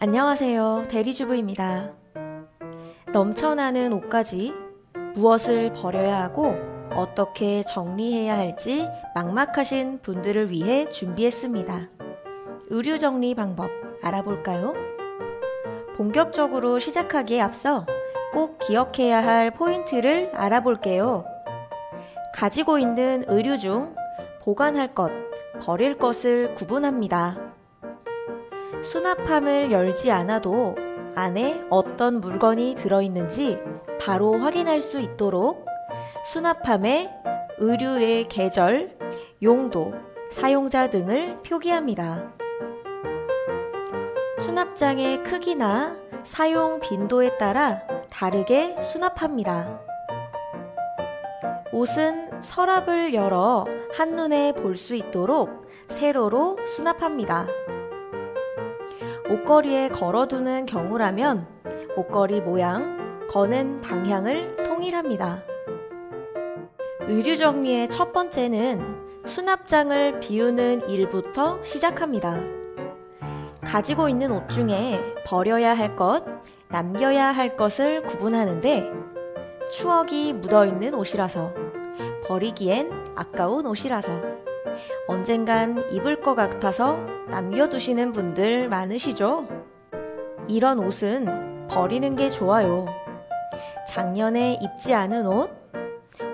안녕하세요. 대리주부입니다. 넘쳐나는 옷가지, 무엇을 버려야 하고 어떻게 정리해야 할지 막막하신 분들을 위해 준비했습니다. 의류 정리 방법 알아볼까요? 본격적으로 시작하기에 앞서 꼭 기억해야 할 포인트를 알아볼게요. 가지고 있는 의류 중 보관할 것, 버릴 것을 구분합니다. 수납함을 열지 않아도 안에 어떤 물건이 들어있는지 바로 확인할 수 있도록 수납함에 의류의 계절, 용도, 사용자 등을 표기합니다. 수납장의 크기나 사용 빈도에 따라 다르게 수납합니다. 옷은 서랍을 열어 한눈에 볼 수 있도록 세로로 수납합니다. 옷걸이에 걸어두는 경우라면 옷걸이 모양, 거는 방향을 통일합니다. 의류 정리의 첫 번째는 수납장을 비우는 일부터 시작합니다. 가지고 있는 옷 중에 버려야 할 것, 남겨야 할 것을 구분하는데 추억이 묻어있는 옷이라서, 버리기엔 아까운 옷이라서, 언젠간 입을 것 같아서 남겨두시는 분들 많으시죠? 이런 옷은 버리는 게 좋아요. 작년에 입지 않은 옷,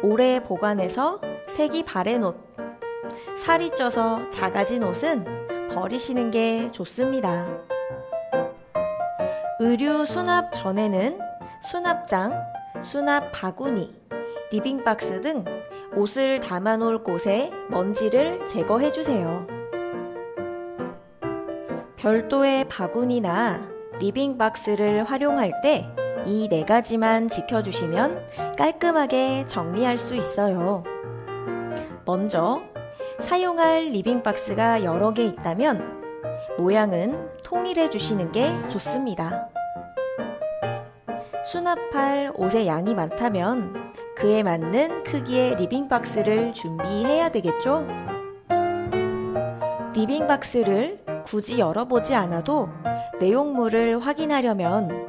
오래 보관해서 색이 바랜 옷, 살이 쪄서 작아진 옷은 버리시는 게 좋습니다. 의류 수납 전에는 수납장, 수납 바구니, 리빙박스 등 옷을 담아놓을 곳에 먼지를 제거해주세요. 별도의 바구니나 리빙박스를 활용할 때 이 4가지만 지켜주시면 깔끔하게 정리할 수 있어요. 먼저 사용할 리빙박스가 여러 개 있다면 모양은 통일해 주시는 게 좋습니다. 수납할 옷의 양이 많다면 그에 맞는 크기의 리빙박스를 준비해야 되겠죠? 리빙박스를 굳이 열어보지 않아도 내용물을 확인하려면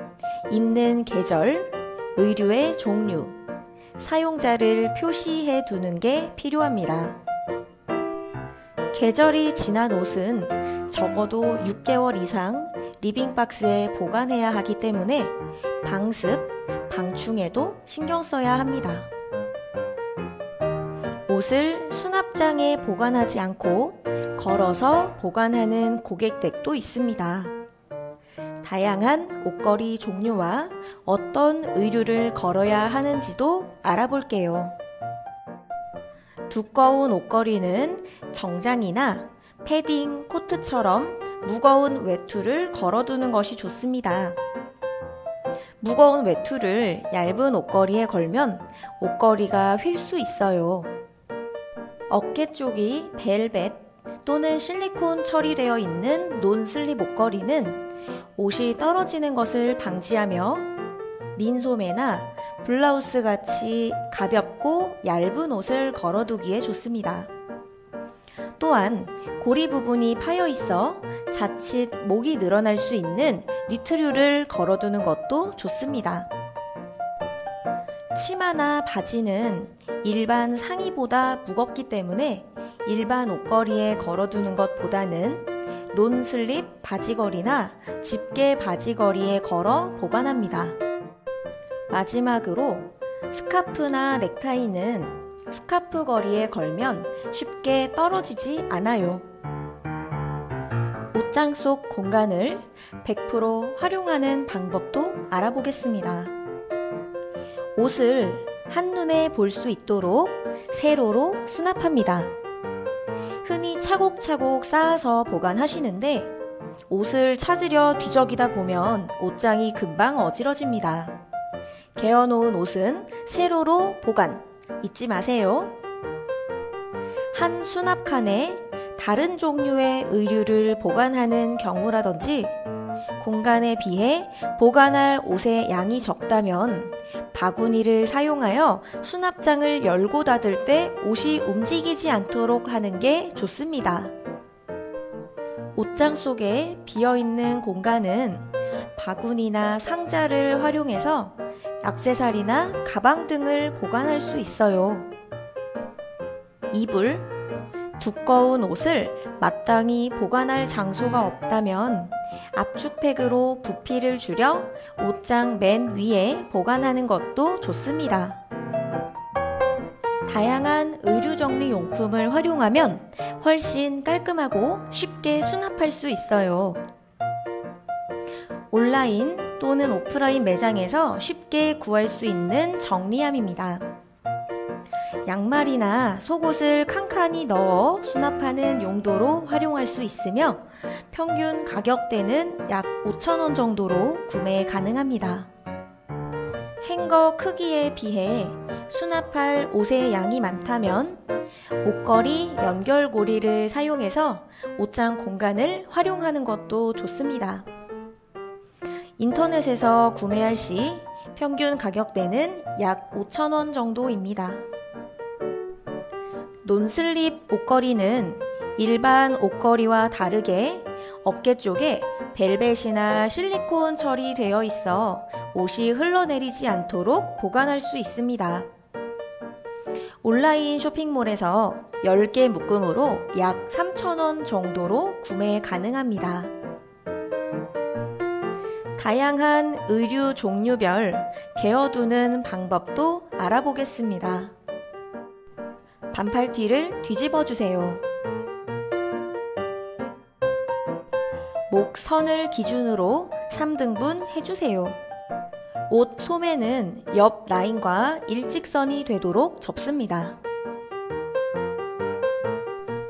입는 계절, 의류의 종류, 사용자를 표시해 두는 게 필요합니다. 계절이 지난 옷은 적어도 6개월 이상 리빙박스에 보관해야 하기 때문에 방습, 방충에도 신경 써야 합니다. 옷을 수납장에 보관하지 않고 걸어서 보관하는 고객댁도 있습니다. 다양한 옷걸이 종류와 어떤 의류를 걸어야 하는지도 알아볼게요. 두꺼운 옷걸이는 정장이나 패딩, 코트처럼 무거운 외투를 걸어두는 것이 좋습니다. 무거운 외투를 얇은 옷걸이에 걸면 옷걸이가 휠 수 있어요. 어깨 쪽이 벨벳 또는 실리콘 처리되어 있는 논슬립 옷걸이는 옷이 떨어지는 것을 방지하며 민소매나 블라우스 같이 가볍고 얇은 옷을 걸어두기에 좋습니다. 또한 고리 부분이 파여 있어 자칫 목이 늘어날 수 있는 니트류를 걸어두는 것도 좋습니다. 치마나 바지는 일반 상의보다 무겁기 때문에 일반 옷걸이에 걸어두는 것보다는 논슬립 바지걸이나 집게 바지걸이에 걸어 보관합니다. 마지막으로 스카프나 넥타이는 스카프 걸이에 걸면 쉽게 떨어지지 않아요. 옷장 속 공간을 100% 활용하는 방법도 알아보겠습니다. 옷을 한눈에 볼 수 있도록 세로로 수납합니다. 흔히 차곡차곡 쌓아서 보관하시는데 옷을 찾으려 뒤적이다 보면 옷장이 금방 어지러집니다. 개어놓은 옷은 세로로 보관 잊지 마세요. 한 수납칸에 다른 종류의 의류를 보관하는 경우라든지 공간에 비해 보관할 옷의 양이 적다면 바구니를 사용하여 수납장을 열고 닫을 때 옷이 움직이지 않도록 하는 게 좋습니다. 옷장 속에 비어있는 공간은 바구니나 상자를 활용해서 액세서리나 가방 등을 보관할 수 있어요. 이불, 두꺼운 옷을 마땅히 보관할 장소가 없다면 압축팩으로 부피를 줄여 옷장 맨 위에 보관하는 것도 좋습니다. 다양한 의류 정리 용품을 활용하면 훨씬 깔끔하고 쉽게 수납할 수 있어요. 온라인 또는 오프라인 매장에서 쉽게 구할 수 있는 정리함입니다. 양말이나 속옷을 칸칸이 넣어 수납하는 용도로 활용할 수 있으며 평균 가격대는 약 5,000원 정도로 구매 가능합니다. 행거 크기에 비해 수납할 옷의 양이 많다면 옷걸이 연결고리를 사용해서 옷장 공간을 활용하는 것도 좋습니다. 인터넷에서 구매할 시 평균 가격대는 약 5,000원 정도입니다. 논슬립 옷걸이는 일반 옷걸이와 다르게 어깨 쪽에 벨벳이나 실리콘 처리되어 있어 옷이 흘러내리지 않도록 보관할 수 있습니다. 온라인 쇼핑몰에서 10개 묶음으로 약 3,000원 정도로 구매 가능합니다. 다양한 의류 종류별 개어두는 방법도 알아보겠습니다. 반팔티를 뒤집어 주세요. 목 선을 기준으로 3등분 해주세요. 옷 소매는 옆 라인과 일직선이 되도록 접습니다.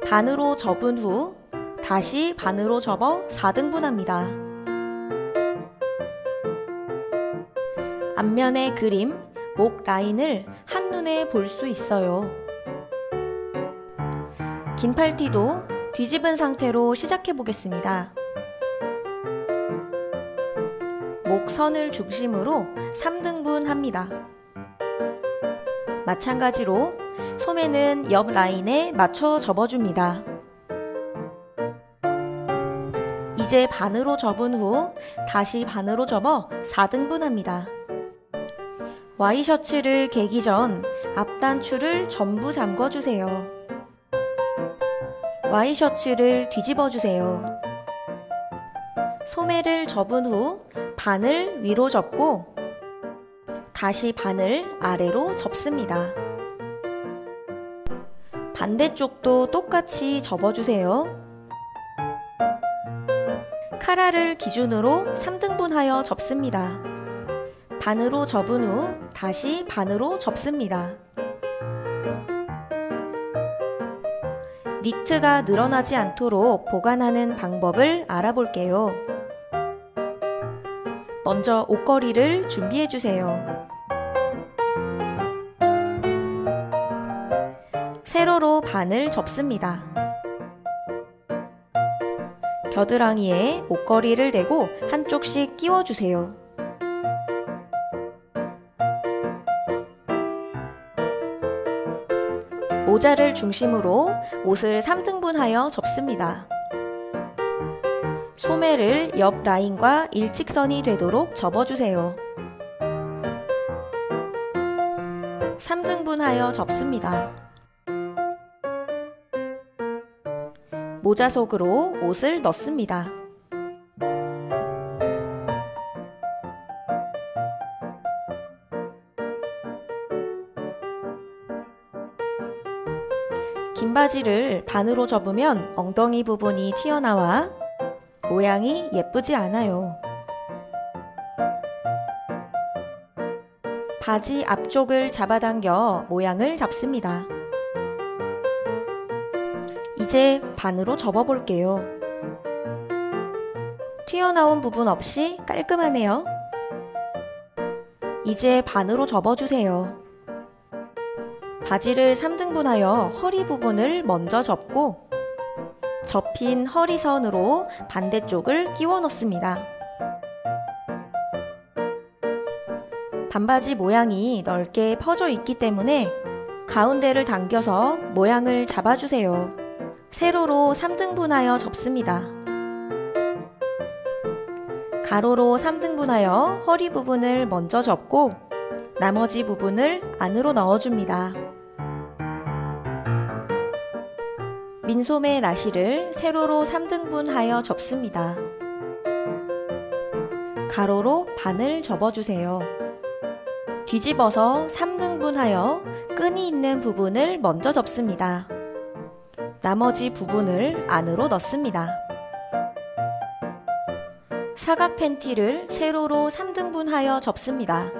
반으로 접은 후 다시 반으로 접어 4등분합니다. 앞면의 그림, 목 라인을 한눈에 볼 수 있어요. 긴 팔티도 뒤집은 상태로 시작해 보겠습니다. 목 선을 중심으로 3등분 합니다. 마찬가지로 소매는 옆 라인에 맞춰 접어줍니다. 이제 반으로 접은 후 다시 반으로 접어 4등분 합니다. 와이셔츠를 개기 전 앞단추를 전부 잠궈주세요. 와이셔츠를 뒤집어 주세요. 소매를 접은 후 반을 위로 접고 다시 반을 아래로 접습니다. 반대쪽도 똑같이 접어주세요. 카라를 기준으로 3등분하여 접습니다. 반으로 접은 후 다시 반으로 접습니다. 니트가 늘어나지 않도록 보관하는 방법을 알아볼게요. 먼저 옷걸이를 준비해 주세요. 세로로 반을 접습니다. 겨드랑이에 옷걸이를 대고 한쪽씩 끼워주세요. 모자를 중심으로 옷을 3등분하여 접습니다. 소매를 옆 라인과 일직선이 되도록 접어주세요. 3등분하여 접습니다. 모자 속으로 옷을 넣습니다. 긴 바지를 반으로 접으면 엉덩이 부분이 튀어나와 모양이 예쁘지 않아요. 바지 앞쪽을 잡아당겨 모양을 잡습니다. 이제 반으로 접어볼게요. 튀어나온 부분 없이 깔끔하네요. 이제 반으로 접어주세요. 바지를 3등분하여 허리 부분을 먼저 접고 접힌 허리선으로 반대쪽을 끼워 넣습니다. 반바지 모양이 넓게 퍼져 있기 때문에 가운데를 당겨서 모양을 잡아주세요. 세로로 3등분하여 접습니다. 가로로 3등분하여 허리 부분을 먼저 접고 나머지 부분을 안으로 넣어줍니다. 민소매 나시를 세로로 3등분하여 접습니다. 가로로 반을 접어주세요. 뒤집어서 3등분하여 끈이 있는 부분을 먼저 접습니다. 나머지 부분을 안으로 넣습니다. 사각 팬티를 세로로 3등분하여 접습니다.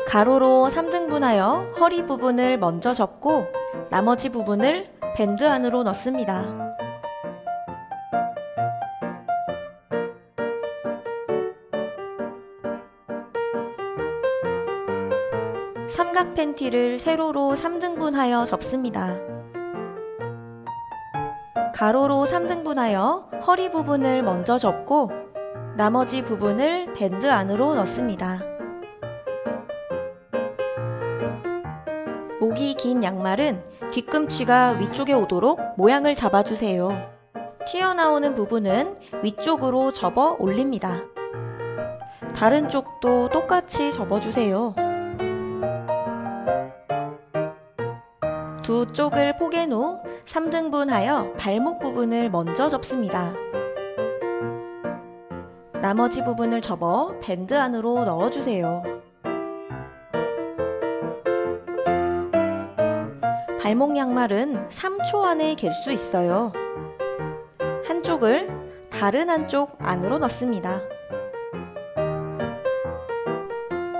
가로로 3등분하여 허리 부분을 먼저 접고 나머지 부분을 밴드 안으로 넣습니다. 삼각 팬티를 세로로 3등분하여 접습니다. 가로로 3등분하여 허리 부분을 먼저 접고 나머지 부분을 밴드 안으로 넣습니다. 목이 긴 양말은 뒤꿈치가 위쪽에 오도록 모양을 잡아주세요. 튀어나오는 부분은 위쪽으로 접어 올립니다. 다른 쪽도 똑같이 접어주세요. 두 쪽을 포갠 후 3등분하여 발목 부분을 먼저 접습니다. 나머지 부분을 접어 밴드 안으로 넣어주세요. 발목 양말은 3초 안에 갤 수 있어요. 한쪽을 다른 한쪽 안으로 넣습니다.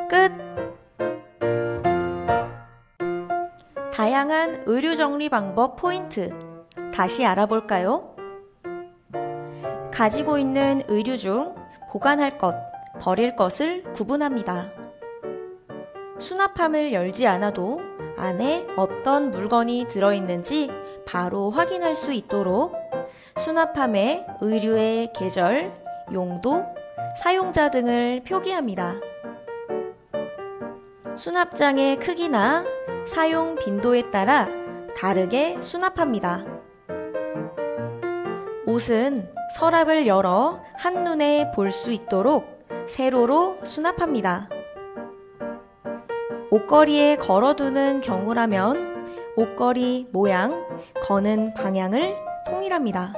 끝! 다양한 의류 정리 방법 포인트 다시 알아볼까요? 가지고 있는 의류 중 보관할 것, 버릴 것을 구분합니다. 수납함을 열지 않아도 안에 어떤 물건이 들어있는지 바로 확인할 수 있도록 수납함에 의류의 계절, 용도, 사용자 등을 표기합니다. 수납장의 크기나 사용 빈도에 따라 다르게 수납합니다. 옷은 서랍을 열어 한눈에 볼 수 있도록 세로로 수납합니다. 옷걸이에 걸어두는 경우라면 옷걸이 모양, 거는 방향을 통일합니다.